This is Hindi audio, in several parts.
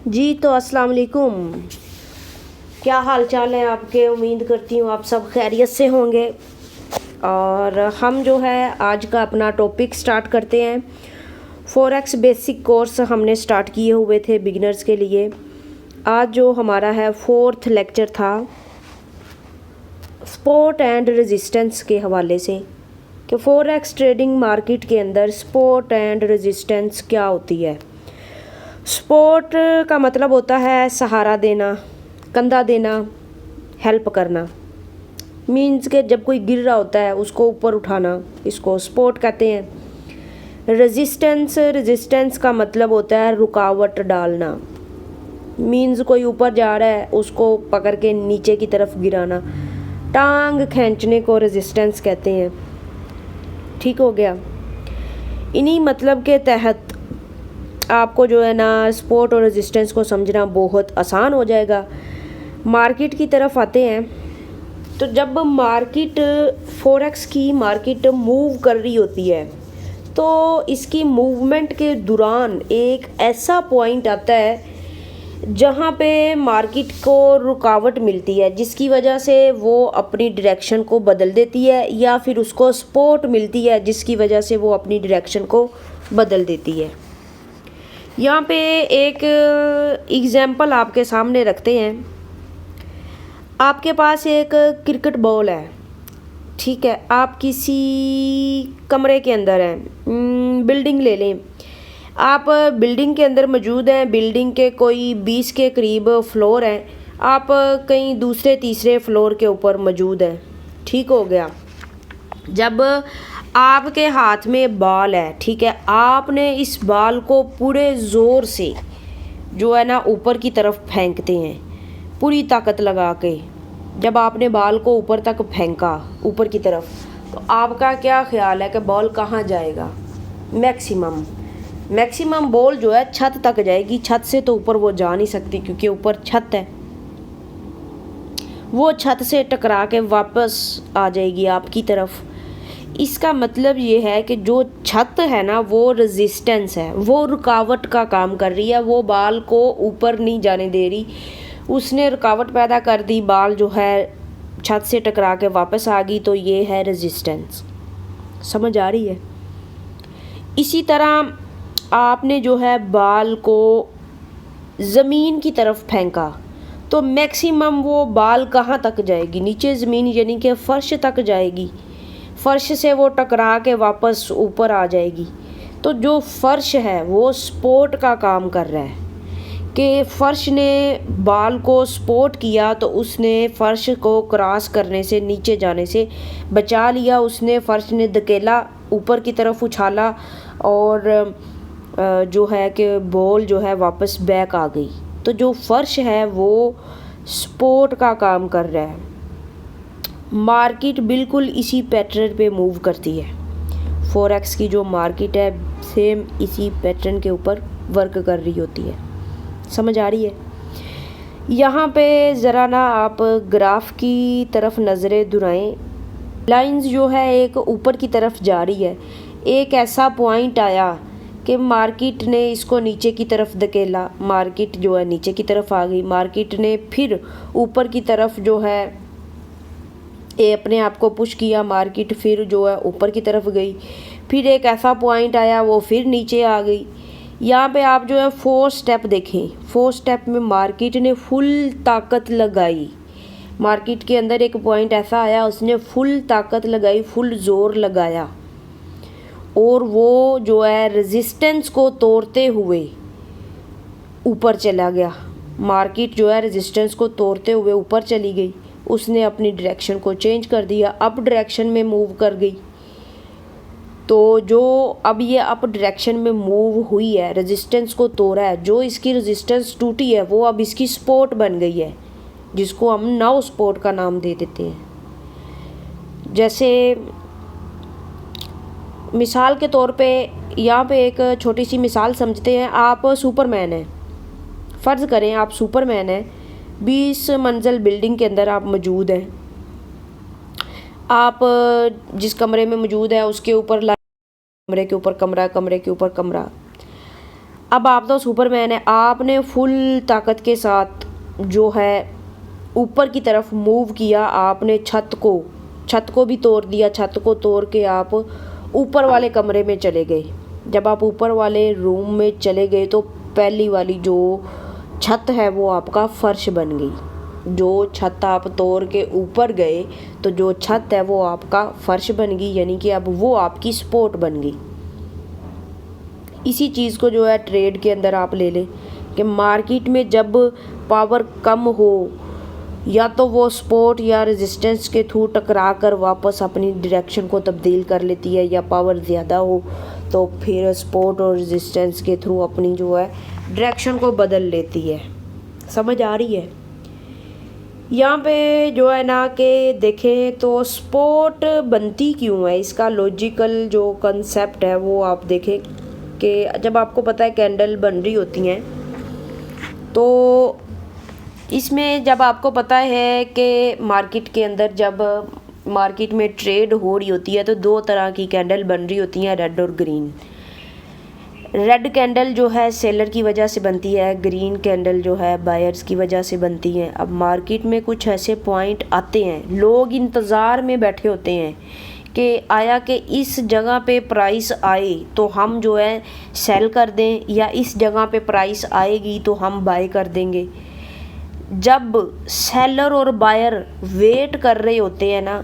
जी तो अस्सलाम वालेकुम। क्या हाल चाल है आपके? उम्मीद करती हूँ आप सब खैरियत से होंगे। और हम जो है आज का अपना टॉपिक स्टार्ट करते हैं। फॉरेक्स बेसिक कोर्स हमने स्टार्ट किए हुए थे बिगिनर्स के लिए। आज जो हमारा है 4th लेक्चर था सपोर्ट एंड रेजिस्टेंस के हवाले से कि फॉरेक्स ट्रेडिंग मार्केट के अंदर सपोर्ट एंड रेजिस्टेंस क्या होती है। सपोर्ट का मतलब होता है सहारा देना, कंधा देना, हेल्प करना। मीन्स के जब कोई गिर रहा होता है उसको ऊपर उठाना, इसको सपोर्ट कहते हैं। रेजिस्टेंस का मतलब होता है रुकावट डालना। मीन्स कोई ऊपर जा रहा है उसको पकड़ के नीचे की तरफ गिराना, टांग खींचने को रेजिस्टेंस कहते हैं। ठीक हो गया। इन्हीं मतलब के तहत आपको जो है ना सपोर्ट और रेजिस्टेंस को समझना बहुत आसान हो जाएगा। मार्केट की तरफ आते हैं तो जब मार्केट फॉरेक्स की मार्केट मूव कर रही होती है तो इसकी मूवमेंट के दौरान एक ऐसा पॉइंट आता है जहाँ पे मार्केट को रुकावट मिलती है, जिसकी वजह से वो अपनी डायरेक्शन को बदल देती है, या फिर उसको सपोर्ट मिलती है जिसकी वजह से वो अपनी डायरेक्शन को बदल देती है। यहाँ पे एक एग्जाम्पल आपके सामने रखते हैं। आपके पास एक क्रिकेट बॉल है, ठीक है। आप किसी कमरे के अंदर हैं, बिल्डिंग ले लें। आप बिल्डिंग के अंदर मौजूद हैं, बिल्डिंग के कोई 20 के करीब फ्लोर हैं। आप कहीं दूसरे तीसरे फ्लोर के ऊपर मौजूद हैं। ठीक हो गया। जब आपके हाथ में बॉल है, ठीक है, आपने इस बॉल को पूरे ज़ोर से जो है ना ऊपर की तरफ फेंकते हैं, पूरी ताकत लगा के। जब आपने बॉल को ऊपर तक फेंका, ऊपर की तरफ, तो आपका क्या ख्याल है कि बॉल कहाँ जाएगा? मैक्सिमम बॉल जो है छत तक जाएगी। छत से तो ऊपर वो जा नहीं सकती क्योंकि ऊपर छत है। वो छत से टकरा के वापस आ जाएगी आपकी तरफ। इसका मतलब ये है कि जो छत है ना वो रेजिस्टेंस है, वो रुकावट का काम कर रही है। वो बॉल को ऊपर नहीं जाने दे रही, उसने रुकावट पैदा कर दी। बॉल जो है छत से टकरा के वापस आ गई, तो ये है रेजिस्टेंस। समझ आ रही है? इसी तरह आपने जो है बॉल को ज़मीन की तरफ फेंका तो मैक्सिमम वो बॉल कहाँ तक जाएगी? नीचे ज़मीन यानी कि फ़र्श तक जाएगी। फ़र्श से वो टकरा के वापस ऊपर आ जाएगी। तो जो फ़र्श है वो सपोर्ट का काम कर रहा है कि फ़र्श ने बॉल को सपोर्ट किया, तो उसने फ़र्श को क्रॉस करने से, नीचे जाने से बचा लिया। उसने फ़र्श ने धकेला, ऊपर की तरफ उछाला, और जो है कि बॉल जो है वापस बैक आ गई। तो जो फ़र्श है वो सपोर्ट का काम कर रहा है। मार्केट बिल्कुल इसी पैटर्न पे मूव करती है। फॉरेक्स की जो मार्केट है सेम इसी पैटर्न के ऊपर वर्क कर रही होती है। समझ आ रही है? यहाँ पे ज़रा ना आप ग्राफ की तरफ नज़रें दुराएं। लाइंस जो है एक ऊपर की तरफ जा रही है। एक ऐसा पॉइंट आया कि मार्केट ने इसको नीचे की तरफ धकेला, मार्केट जो है नीचे की तरफ आ गई। मार्केट ने फिर ऊपर की तरफ जो है ये अपने आप को पुश किया, मार्केट फिर जो है ऊपर की तरफ गई। फिर एक ऐसा पॉइंट आया वो फिर नीचे आ गई। यहाँ पे आप जो है 4 स्टेप देखें। 4 स्टेप में मार्केट ने फुल ताकत लगाई। मार्केट के अंदर एक पॉइंट ऐसा आया, उसने फुल ताकत लगाई, फुल ज़ोर लगाया, और वो जो है रेजिस्टेंस को तोड़ते हुए ऊपर चला गया। मार्केट जो है रेजिस्टेंस को तोड़ते हुए ऊपर चली गई। उसने अपनी डायरेक्शन को चेंज कर दिया, अप डायरेक्शन में मूव कर गई। तो जो अब ये अप डायरेक्शन में मूव हुई है, रेजिस्टेंस को तोड़ा है, जो इसकी रेजिस्टेंस टूटी है वो अब इसकी सपोर्ट बन गई है, जिसको हम नाउ सपोर्ट का नाम दे देते हैं। जैसे मिसाल के तौर पे यहाँ पे एक छोटी सी मिसाल समझते हैं। आप सुपरमैन हैं, फ़र्ज़ करें आप सुपरमैन हैं। 20 मंजिल बिल्डिंग के अंदर आप मौजूद हैं। आप जिस कमरे में मौजूद है उसके ऊपर कमरे के ऊपर कमरा, कमरे के ऊपर कमरा। अब आप तो सुपरमैन है, आपने फुल ताकत के साथ जो है ऊपर की तरफ मूव किया, आपने छत को भी तोड़ दिया। छत को तोड़ के आप ऊपर वाले कमरे में चले गए। जब आप ऊपर वाले रूम में चले गए तो पहली वाली जो छत है वो आपका फर्श बन गई। जो छत आप तोड़ के ऊपर गए तो जो छत है वो आपका फर्श बन गई, यानी कि अब वो आपकी सपोर्ट बन गई। इसी चीज़ को जो है ट्रेड के अंदर आप ले लें कि मार्केट में जब पावर कम हो या तो वो सपोर्ट या रेजिस्टेंस के थ्रू टकरा कर वापस अपनी डायरेक्शन को तब्दील कर लेती है, या पावर ज़्यादा हो तो फिर सपोर्ट और रेजिस्टेंस के थ्रू अपनी जो है डायरेक्शन को बदल लेती है। समझ आ रही है? यहाँ पे जो है ना कि देखें तो सपोर्ट बनती क्यों है, इसका लॉजिकल जो कंसेप्ट है वो आप देखें कि जब आपको पता है कैंडल बन रही होती हैं तो इसमें जब आपको पता है कि मार्केट के अंदर जब मार्केट में ट्रेड हो रही होती है तो दो तरह की कैंडल बन रही होती हैं, रेड और ग्रीन। रेड कैंडल जो है सेलर की वजह से बनती है, ग्रीन कैंडल जो है बायर्स की वजह से बनती है। अब मार्केट में कुछ ऐसे पॉइंट आते हैं, लोग इंतज़ार में बैठे होते हैं कि आया कि इस जगह पे प्राइस आए तो हम जो है सेल कर दें, या इस जगह पे प्राइस आएगी तो हम बाय कर देंगे। जब सेलर और बायर वेट कर रहे होते हैं ना,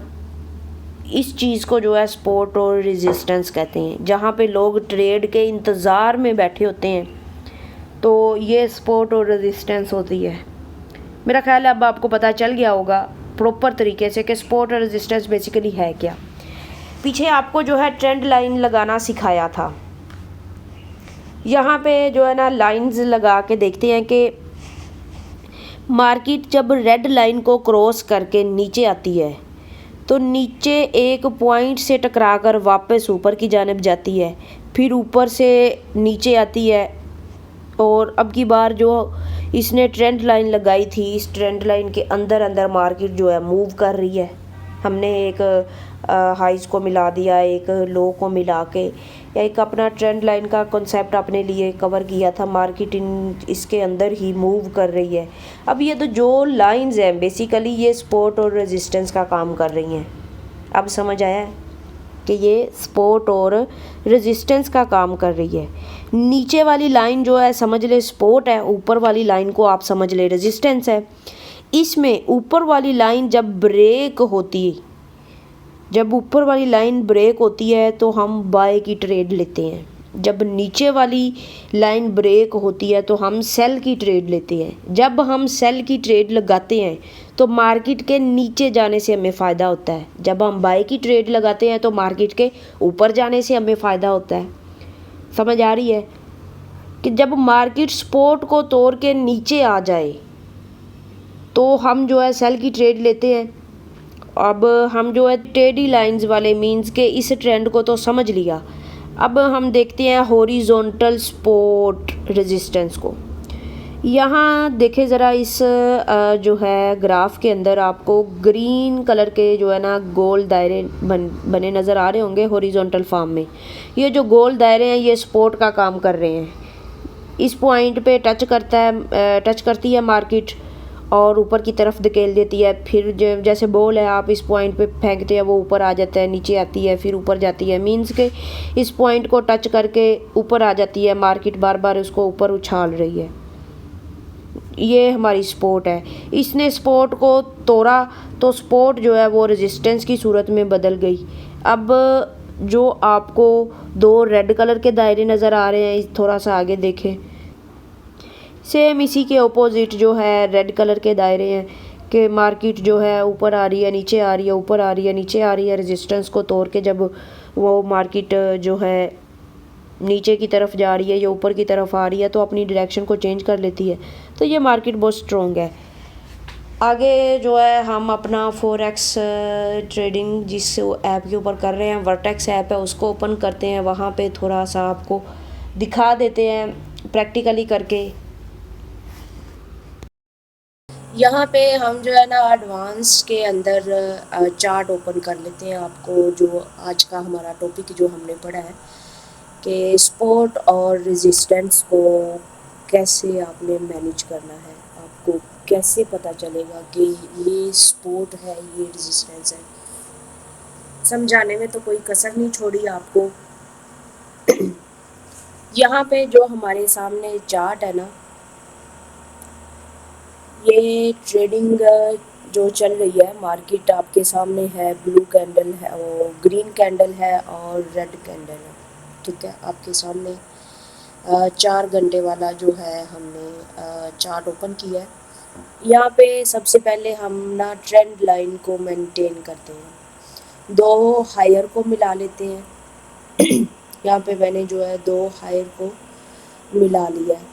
इस चीज़ को जो है सपोर्ट और रेजिस्टेंस कहते हैं। जहाँ पे लोग ट्रेड के इंतज़ार में बैठे होते हैं तो ये सपोर्ट और रेजिस्टेंस होती है। मेरा ख्याल है अब आपको पता चल गया होगा प्रॉपर तरीके से कि सपोर्ट और रेजिस्टेंस बेसिकली है क्या। पीछे आपको जो है ट्रेंड लाइन लगाना सिखाया था। यहाँ पे जो है ना लाइंस लगा के देखते हैं कि मार्केट जब रेड लाइन को क्रॉस करके नीचे आती है तो नीचे एक पॉइंट से टकरा कर वापस ऊपर की जानिब जाती है, फिर ऊपर से नीचे आती है, और अब की बार जो इसने ट्रेंड लाइन लगाई थी इस ट्रेंड लाइन के अंदर अंदर मार्केट जो है मूव कर रही है। हमने एक हाइज को मिला दिया, एक लो को मिला के, या एक अपना ट्रेंड लाइन का कॉन्सेप्ट अपने लिए कवर किया था। मार्केट इसके अंदर ही मूव कर रही है। अब ये तो जो लाइंस हैं बेसिकली ये सपोर्ट और रेजिस्टेंस का काम कर रही हैं। अब समझ आया कि ये सपोर्ट और रेजिस्टेंस का काम कर रही है। नीचे वाली लाइन जो है समझ ले सपोर्ट है, ऊपर वाली लाइन को आप समझ ले रेजिस्टेंस है। इसमें ऊपर वाली लाइन जब ब्रेक होती है, जब ऊपर वाली लाइन ब्रेक होती है तो हम बाय की ट्रेड लेते हैं। जब नीचे वाली लाइन ब्रेक होती है तो हम सेल की ट्रेड लेते हैं। जब हम सेल की ट्रेड लगाते हैं तो मार्केट के नीचे जाने से हमें फ़ायदा होता है। जब हम बाय की ट्रेड लगाते हैं तो मार्केट के ऊपर जाने से हमें फ़ायदा होता है। समझ आ रही है कि जब मार्केट सपोर्ट को तोड़ के नीचे आ जाए तो हम जो है सेल की ट्रेड लेते हैं। अब हम जो है टेडी लाइंस वाले मींस के इस ट्रेंड को तो समझ लिया। अब हम देखते हैं हॉरिजॉन्टल सपोर्ट रेजिस्टेंस को। यहाँ देखें ज़रा इस जो है ग्राफ के अंदर आपको ग्रीन कलर के जो है ना गोल दायरे बने नज़र आ रहे होंगे हॉरिजॉन्टल फॉर्म में। ये जो गोल दायरे हैं ये सपोर्ट का काम कर रहे हैं। इस पॉइंट पे टच करती है मार्केट और ऊपर की तरफ धकेल देती है। फिर जैसे बॉल है आप इस पॉइंट पे फेंकते हैं वो ऊपर आ जाता है, नीचे आती है, फिर ऊपर जाती है। मींस के इस पॉइंट को टच करके ऊपर आ जाती है मार्केट, बार बार उसको ऊपर उछाल रही है। ये हमारी सपोर्ट है। इसने सपोर्ट को तोड़ा तो सपोर्ट जो है वो रेजिस्टेंस की सूरत में बदल गई। अब जो आपको दो रेड कलर के दायरे नज़र आ रहे हैं, थोड़ा सा आगे देखें, सेम इसी के ऑपोजिट जो है रेड कलर के दायरे हैं कि मार्केट जो है ऊपर आ रही है, नीचे आ रही है, ऊपर आ रही है, नीचे आ रही है। रेजिस्टेंस को तोड़ के जब वो मार्केट जो है नीचे की तरफ जा रही है या ऊपर की तरफ आ रही है तो अपनी डायरेक्शन को चेंज कर लेती है। तो ये मार्केट बहुत स्ट्रॉन्ग है। आगे जो है हम अपना फॉरेक्स ट्रेडिंग जिस ऐप के ऊपर कर रहे हैं, वर्टेक्स ऐप है, उसको ओपन करते हैं। वहाँ पे थोड़ा सा आपको दिखा देते हैं प्रैक्टिकली करके। यहाँ पे हम जो है ना एडवांस के अंदर चार्ट ओपन कर लेते हैं। आपको जो आज का हमारा टॉपिक जो हमने पढ़ा है कि सपोर्ट और रेजिस्टेंस को कैसे आपने मैनेज करना है। आपको कैसे पता चलेगा कि ये सपोर्ट है, ये रेजिस्टेंस है। समझाने में तो कोई कसर नहीं छोड़ी आपको। यहाँ पे जो हमारे सामने चार्ट है ना, ये ट्रेडिंग जो चल रही है, मार्केट आपके सामने है। ब्लू कैंडल है, वो ग्रीन कैंडल है और रेड कैंडल है। ठीक है, आपके सामने 4 घंटे वाला जो है हमने चार्ट ओपन किया है। यहाँ पे सबसे पहले हम ना ट्रेंड लाइन को मेंटेन करते हैं, 2 हायर को मिला लेते हैं। यहाँ पे मैंने जो है 2 हायर को मिला लिया है।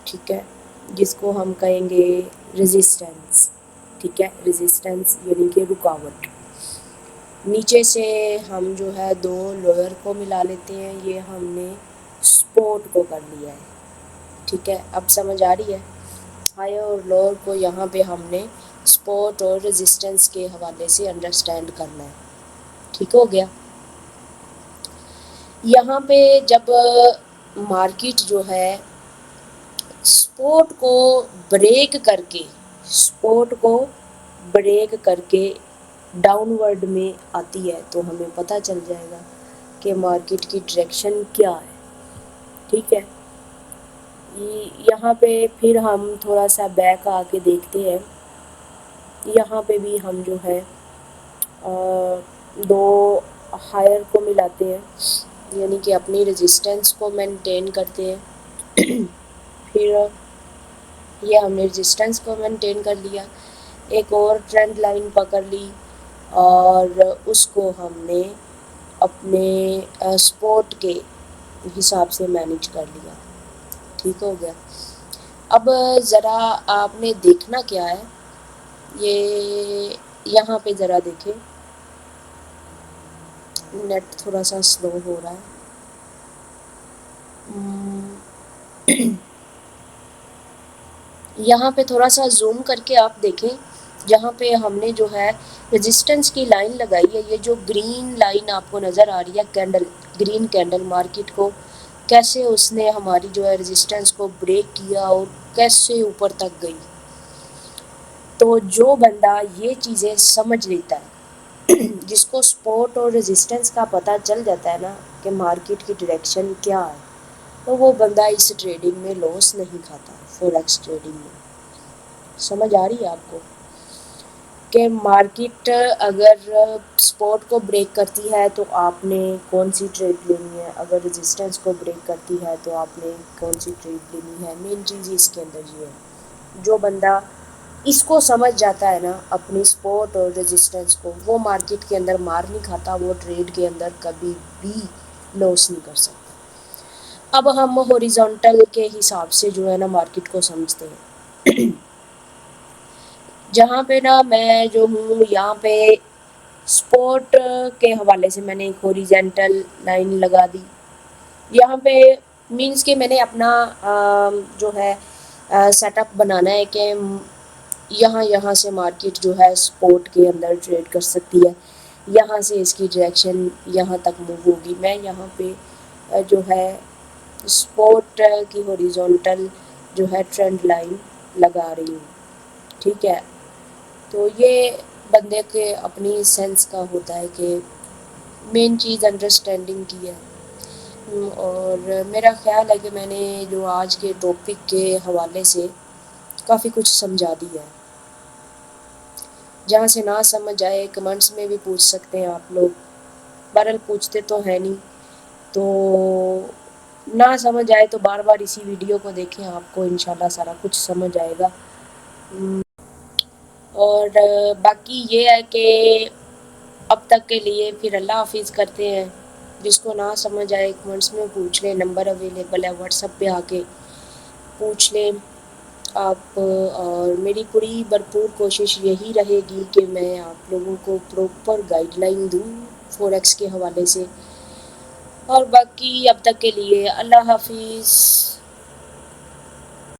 ठीक है, जिसको हम कहेंगे रेजिस्टेंस। ठीक है, रेजिस्टेंस यानी कि रुकावट। नीचे से हम जो है 2 लोअर को मिला लेते हैं, ये हमने सपोर्ट को कर लिया है। ठीक है, अब समझ आ रही है। हायर और लोअर को यहाँ पे हमने सपोर्ट और रेजिस्टेंस के हवाले से अंडरस्टैंड करना है। ठीक हो गया। यहाँ पे जब मार्केट जो है सपोर्ट को ब्रेक करके डाउनवर्ड में आती है, तो हमें पता चल जाएगा कि मार्केट की डायरेक्शन क्या है। ठीक है, यहाँ पे फिर हम थोड़ा सा बैक आके देखते हैं। यहाँ पे भी हम जो है 2 हायर को मिलाते हैं, यानी कि अपनी रेजिस्टेंस को मेंटेन करते हैं। फिर ये हमने रेजिस्टेंस को मेंटेन कर लिया, एक और ट्रेंड लाइन पकड़ ली और उसको हमने अपने सपोर्ट के हिसाब से मैनेज कर लिया। ठीक हो गया। अब ज़रा आपने देखना क्या है, ये यहाँ पे ज़रा देखें, नेट थोड़ा सा स्लो हो रहा है। यहाँ पे थोड़ा सा जूम करके आप देखें, जहाँ पे हमने जो है रेजिस्टेंस की लाइन लगाई है, ये जो ग्रीन लाइन आपको नज़र आ रही है, कैंडल, ग्रीन कैंडल, मार्केट को कैसे उसने हमारी जो है रेजिस्टेंस को ब्रेक किया और कैसे ऊपर तक गई। तो जो बंदा ये चीज़ें समझ लेता है, जिसको सपोर्ट और रेजिस्टेंस का पता चल जाता है ना कि मार्केट की डायरेक्शन क्या है, तो वो बंदा इस ट्रेडिंग में लॉस नहीं खाता, फॉरेक्स ट्रेडिंग में। समझ आ रही है आपको कि मार्केट अगर सपोर्ट को ब्रेक करती है तो आपने कौन सी ट्रेड लेनी है, अगर रेजिस्टेंस को ब्रेक करती है तो आपने कौन सी ट्रेड लेनी है। मेन चीज़ इसके अंदर ये है, जो बंदा इसको समझ जाता है ना, अपनी सपोर्ट और रेजिस्टेंस को, वो मार्केट के अंदर मार नहीं खाता, वो ट्रेड के अंदर कभी भी लॉस नहीं कर सकता। अब हम हॉरिजॉन्टल के हिसाब से जो है ना मार्केट को समझते हैं। जहाँ पे ना मैं जो हूँ, यहाँ पे सपोर्ट के हवाले से मैंने एक हॉरिजॉन्टल लाइन लगा दी। यहाँ पे मीन्स कि मैंने अपना जो है सेटअप बनाना है कि यहाँ से मार्केट जो है सपोर्ट के अंदर ट्रेड कर सकती है, यहाँ से इसकी डायरेक्शन यहाँ तक मूव होगी। मैं यहाँ पे जो है सपोर्ट की हॉरिजॉन्टल जो है ट्रेंड लाइन लगा रही हूँ। ठीक है, तो ये बंदे के अपनी सेंस का होता है कि मेन चीज़ अंडरस्टैंडिंग की है। और मेरा ख़्याल है कि मैंने जो आज के टॉपिक के हवाले से काफ़ी कुछ समझा दिया है। जहाँ से ना समझ आए कमेंट्स में भी पूछ सकते हैं आप लोग, बहरहाल पूछते तो है नहीं, तो ना समझ आए तो बार बार इसी वीडियो को देखें, आपको इंशाल्लाह सारा कुछ समझ आएगा। और बाकी ये है कि अब तक के लिए फिर अल्लाह हाफिज़ करते हैं। जिसको ना समझ आए कमेंट्स में पूछ लें, नंबर अवेलेबल है, व्हाट्सएप पे आके पूछ लें आप। और मेरी पूरी भरपूर कोशिश यही रहेगी कि मैं आप लोगों को प्रॉपर गाइडलाइन दूँ फॉरेक्स के हवाले से। और बाकी अब तक के लिए अल्लाह हाफिज़।